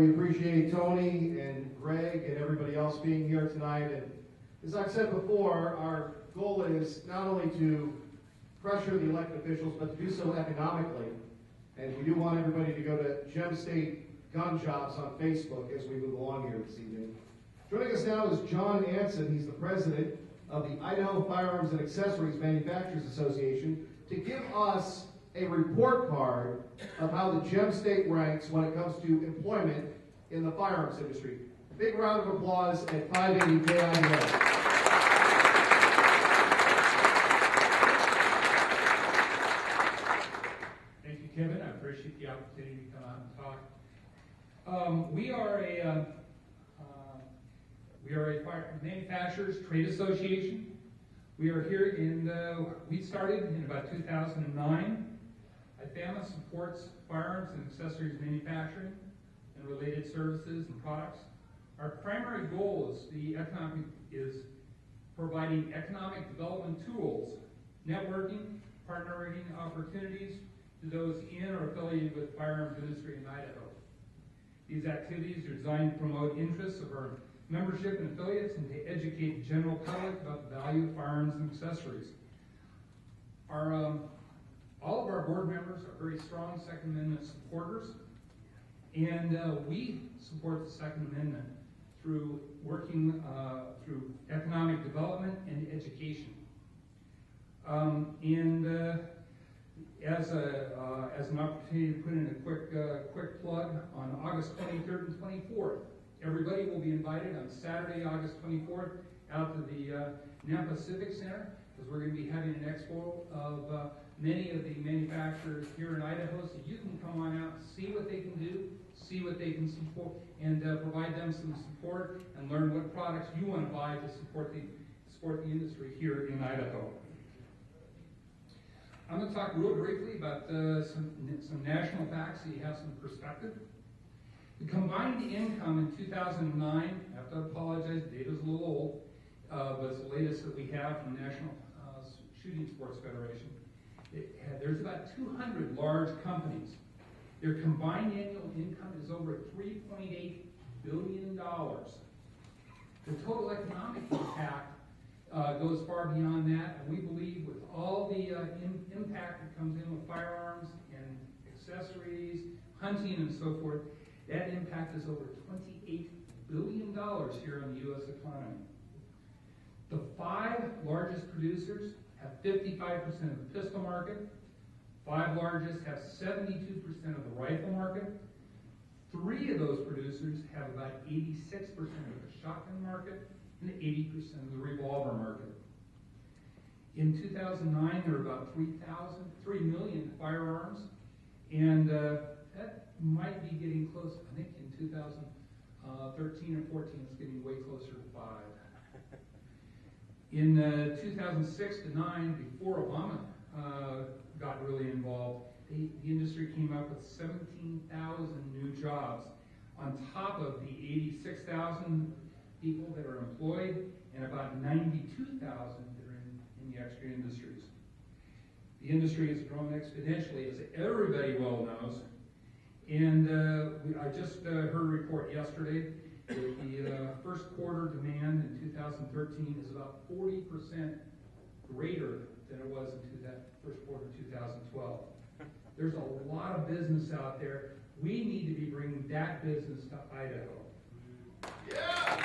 we appreciate Tony and Greg and everybody else being here tonight. And as I've said before, our goal is not only to pressure the elected officials, but to do so economically. And we do want everybody to go to Gem State Gun Shops on Facebook as we move along here this evening. Joining us now is John Anson. He's the president of the Idaho Firearms and Accessories Manufacturers Association, to give us a report card of how the Gem State ranks when it comes to employment in the firearms industry. Big round of applause at 580 KIDO. Thank you, Kevin. I appreciate the opportunity to come out and talk. We are a fire manufacturers trade association. We are here we started in about 2009. IFAMA supports firearms and accessories manufacturing and related services and products. Our primary goal is providing economic development tools, networking, partnering opportunities to those in or affiliated with the firearms industry in Idaho. These activities are designed to promote interests of our membership and affiliates and to educate the general public about the value of firearms and accessories. All of our board members are very strong Second Amendment supporters, and we support the Second Amendment through working through economic development and education. As an opportunity to put in a quick plug, on August 23rd and 24th, everybody will be invited on Saturday, August 24th, out to the Nampa Civic Center, because we're going to be having an expo of many of the manufacturers here in Idaho, so you can come on out, see what they can do, see what they can support, and provide them some support and learn what products you want to buy to support the industry here in Idaho. I'm going to talk real briefly about some national facts so you have some perspective. The combined income in 2009, I have to apologize, the data's a little old, but it's the latest that we have from the National Shooting Sports Federation. There's about 200 large companies. Their combined annual income is over $3.8 billion. The total economic impact goes far beyond that, and we believe with all the impact that comes in with firearms and accessories, hunting and so forth, that impact is over $28 billion here on the U.S. economy. The 5 largest producers have 55% of the pistol market. 5 largest have 72% of the rifle market. 3 of those producers have about 86% of the shotgun market and 80% of the revolver market. In 2009, there were about 3 million firearms, and that might be getting close. I think in 2013 or 14, it's getting way closer to 5. In 2006 to 9, before Obama got really involved, the industry came up with 17,000 new jobs on top of the 86,000 people that are employed and about 92,000 that are in the extra industries. The industry has grown exponentially, as everybody well knows. And I just heard a report yesterday that the first quarter demand in 2013 is about 40% greater than it was in that first quarter of 2012. There's a lot of business out there. We need to be bringing that business to Idaho. Yeah!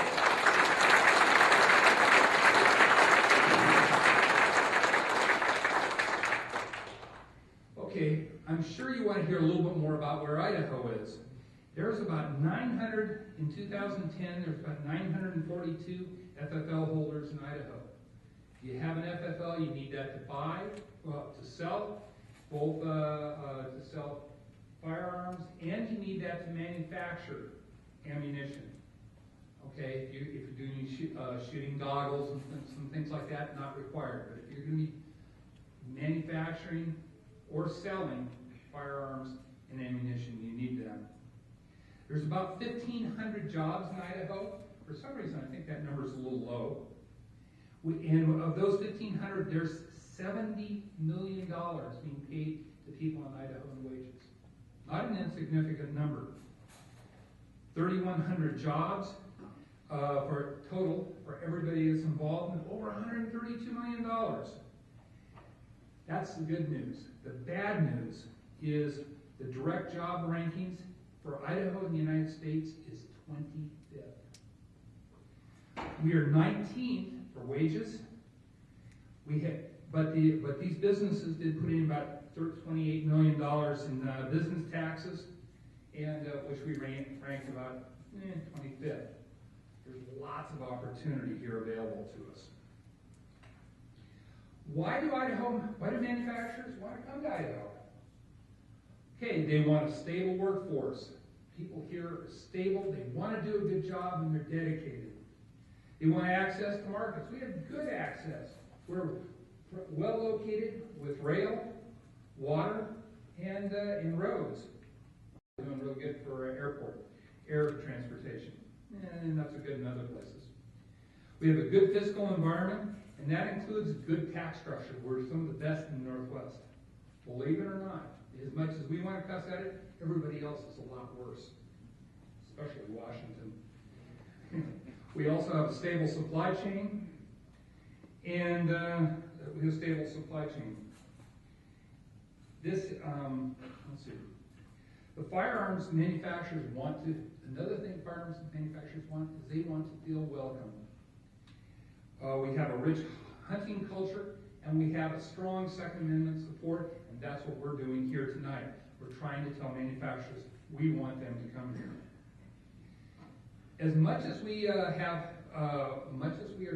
Okay, I'm sure you want to hear a little bit more about where Idaho is. There's about 900, in 2010, there's about 942 FFL holders in Idaho. If you have an FFL, you need that to buy, to sell, both to sell firearms, and you need that to manufacture ammunition. Okay, if you're doing shooting goggles and some things like that, not required. But if you're going to be manufacturing or selling firearms and ammunition, you need them. There's about 1,500 jobs in Idaho. For some reason, I think that number is a little low. And of those 1,500, there's $70 million being paid to people in Idaho in wages. Not an insignificant number. 3,100 jobs for total for everybody that's involved, and over $132 million. That's the good news. The bad news is the direct job rankings for Idaho in the United States is 25th. We are 19th for wages. But these businesses did put in about $28 million in business taxes, and which we ranked about 25th. There's lots of opportunity here available to us. Why do manufacturers want to come to Idaho? Okay, they want a stable workforce. People here are stable, they want to do a good job, and they're dedicated. They want access to markets. We have good access. We're well located with rail, water, and roads. We're doing real good for air transportation. And not so good in other places. We have a good fiscal environment, and that includes good tax structure. We're some of the best in the Northwest. Believe it or not, as much as we want to cuss at it, everybody else is a lot worse, especially Washington. We also have a stable supply chain, and we have a stable supply chain. This, let's see. The firearms manufacturers another thing firearms manufacturers want is they want to feel welcome. We have a rich hunting culture, and we have a strong Second Amendment support, and that's what we're doing here tonight. We're trying to tell manufacturers we want them to come here. As much as we are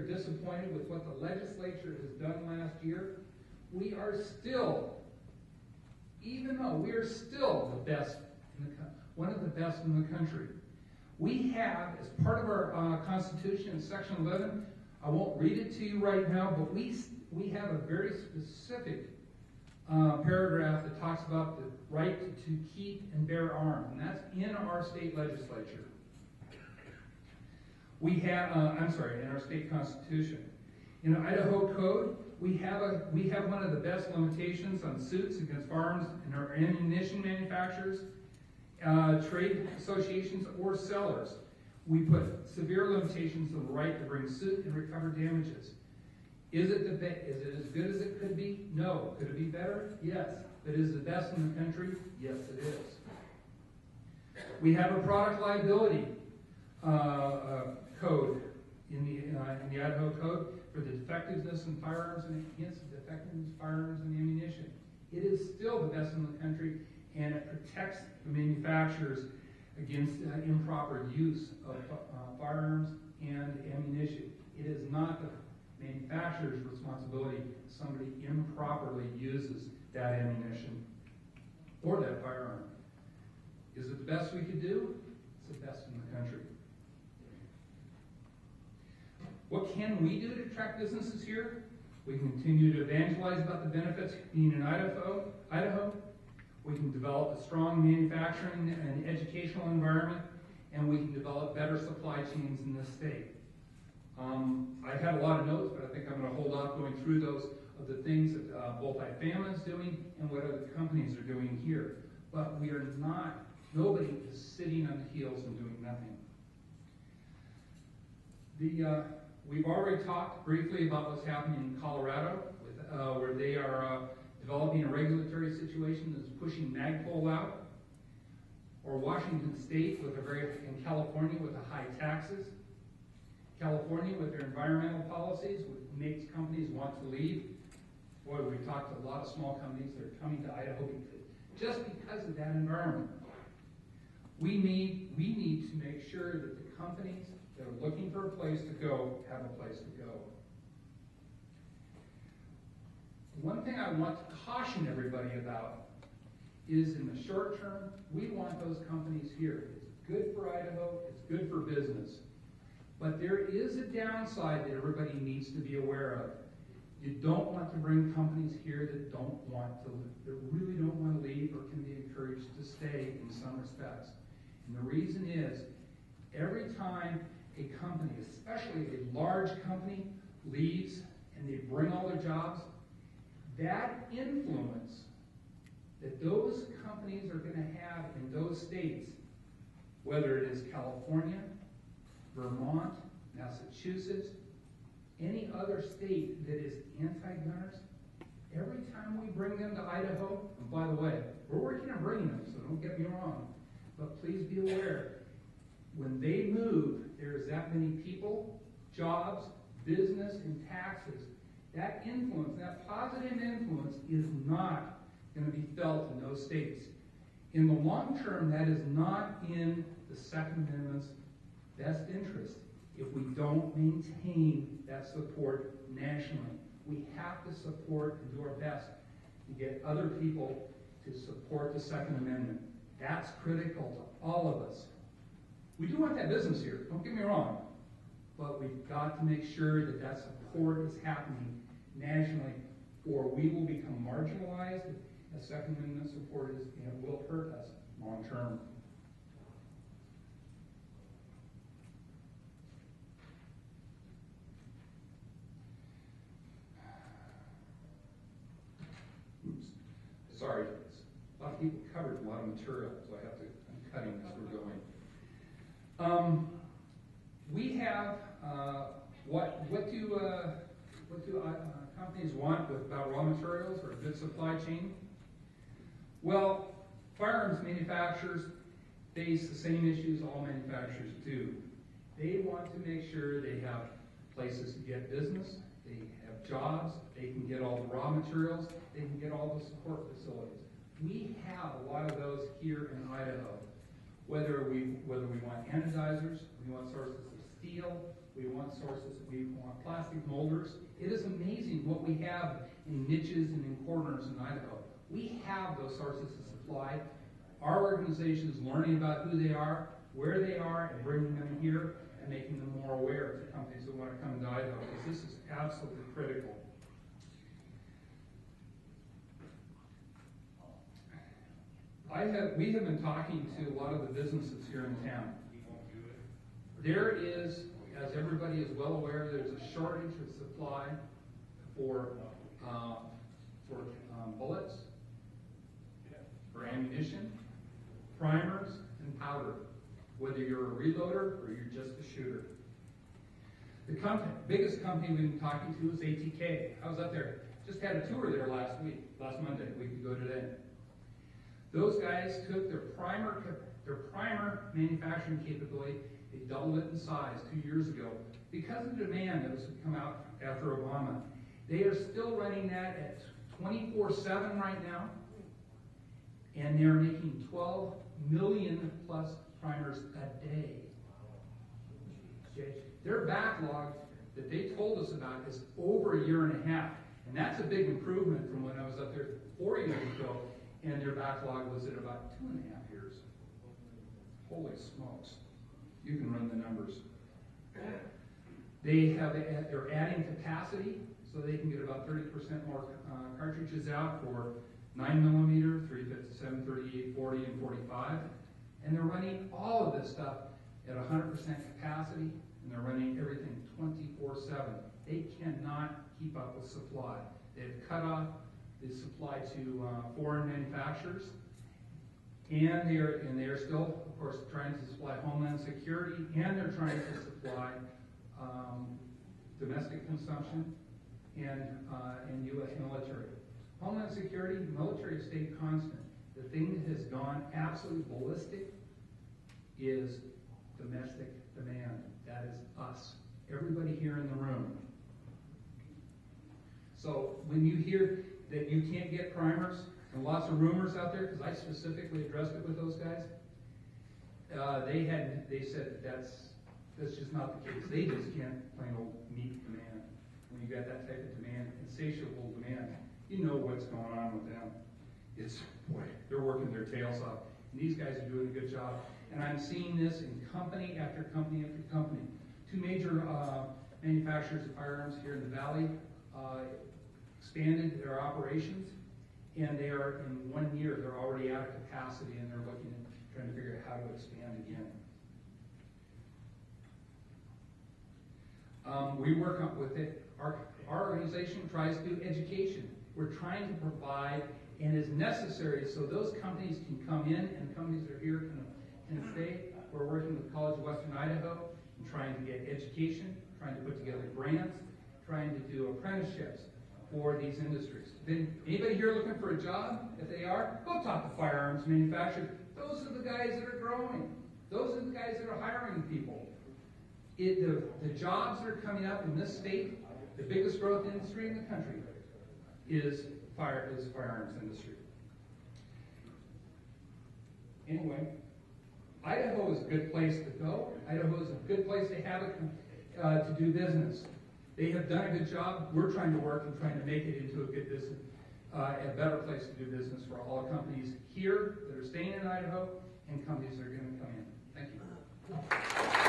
disappointed with what the legislature has done last year, we are still, even though we are still the best one of the best in the country. We have, as part of our Constitution in Section 11, I won't read it to you right now, but we have a very specific paragraph that talks about the right to keep and bear arms, and that's in our state legislature. We have, in our state constitution. In the Idaho Code, we have one of the best limitations on suits against firearms and our ammunition manufacturers, trade associations, or sellers. We put severe limitations on the right to bring suit and recover damages. Is it as good as it could be? No. Could it be better? Yes. But is it the best in the country? Yes, it is. We have a product liability code in the Idaho Code for the defectiveness in firearms and ammunition. It is still the best in the country, and it protects the manufacturers against improper use of firearms and ammunition. It is not the manufacturer's responsibility if somebody improperly uses that ammunition or that firearm. Is it the best we could do? It's the best in the country. What can we do to attract businesses here? We can continue to evangelize about the benefits of being in Idaho. We can develop a strong manufacturing and educational environment, and we can develop better supply chains in this state. I have a lot of notes, but I think I'm going to hold off going through those of the things that both IFAMA is doing and what other companies are doing here. But we are not, nobody is sitting on the heels and doing nothing. We've already talked briefly about what's happening in Colorado, where they are developing a regulatory situation that's pushing Magpul out, or Washington State in California with the high taxes. California with their environmental policies, which makes companies want to leave. Boy, we've talked to a lot of small companies that are coming to Idaho just because of that environment. We need to make sure that the companies that are looking for a place to go have a place to go. One thing I want to caution everybody about is in the short term, we want those companies here. It's good for Idaho, it's good for business. But there is a downside that everybody needs to be aware of. You don't want to bring companies here that really don't want to leave or can be encouraged to stay in some respects. And the reason is, every time a company, especially a large company, leaves and they bring all their jobs, that influence that those companies are going to have in those states, whether it is California, Vermont, Massachusetts, any other state that is anti-gunners, every time we bring them to Idaho, and by the way, we're working on bringing them, so don't get me wrong, but please be aware, when they move, there's that many people, jobs, business, and taxes. That influence, that positive influence, is not going to be felt in those states. In the long term, that is not in the Second Amendment's best interest if we don't maintain that support nationally. We have to support and do our best to get other people to support the Second Amendment. That's critical to all of us. We do want that business here, don't get me wrong, but we've got to make sure that that support is happening nationally, or we will become marginalized as Second Amendment support is, and it will hurt us long term. Oops. Sorry, a lot of people covered a lot of material, so I have to, I'm cutting as we're going. We have, what do companies want about raw materials or a good supply chain? Well, firearms manufacturers face the same issues all manufacturers do. They want to make sure they have places to get business, they have jobs, they can get all the raw materials, they can get all the support facilities. We have a lot of those here in Idaho. Whether we want anodizers, we want sources of steel, we want plastic molders. It is amazing what we have in niches and in corners in Idaho. We have those sources of supply. Our organization is learning about who they are, where they are, and bringing them here and making them more aware to companies that want to come to Idaho, because this is absolutely critical. We have been talking to a lot of the businesses here in town. There is, as everybody is well aware, there's a shortage of supply for bullets, for ammunition, primers, and powder, whether you're a reloader or you're just a shooter. The biggest company we've been talking to is ATK. I was up there, just had a tour there last Monday, a week ago today. Those guys took their primer manufacturing capability, they doubled it in size 2 years ago. Because of the demand that was come out after Obama, they are still running that at 24/7 right now, and they're making 12 million plus primers a day. Okay? Their backlog that they told us about is over a year and a half, and that's a big improvement from when I was up there 4 years ago, and their backlog was at about 2.5 years. Holy smokes. You can run the numbers. They're adding capacity so they can get about 30% more cartridges out for 9mm, 357, 38, 40, and 45. And they're running all of this stuff at 100% capacity, and they're running everything 24/7. They cannot keep up with supply. They've cut off the supply to foreign manufacturers, and they are still, of course, trying to supply Homeland Security, and they're trying to supply domestic consumption and U.S. military. Homeland Security, military has stayed constant. The thing that has gone absolutely ballistic is domestic demand. That is us, everybody here in the room. So when you hear that you can't get primers, and lots of rumors out there, because I specifically addressed it with those guys, they said that's just not the case. They just can't plain old meet demand. When you got that type of demand, insatiable demand, you know what's going on with them. Boy, they're working their tails off. And these guys are doing a good job. And I'm seeing this in company after company after company. Two major manufacturers of firearms here in the Valley expanded their operations, and they are, in 1 year, they're already out of capacity, and they're looking at trying to figure out how to expand again. We work up with it. Our organization tries to do education. We're trying to provide, and is necessary, so those companies can come in, and companies that are here can stay. We're western Idaho and trying to get education, trying to put together grants, trying to do apprenticeships for these industries. Then anybody here looking for a job? If they are, go talk to Firearms Manufacturing. Those are the guys that are growing. Those are the guys that are hiring people. The jobs that are coming up in this state, the biggest growth industry in the country is firearms industry. Anyway, Idaho is a good place to go. Idaho is a good place to have to do business. They have done a good job. We're trying to work and trying to make it into a good business, a better place to do business for all companies here that are staying in Idaho and companies that are going to come in. Thank you.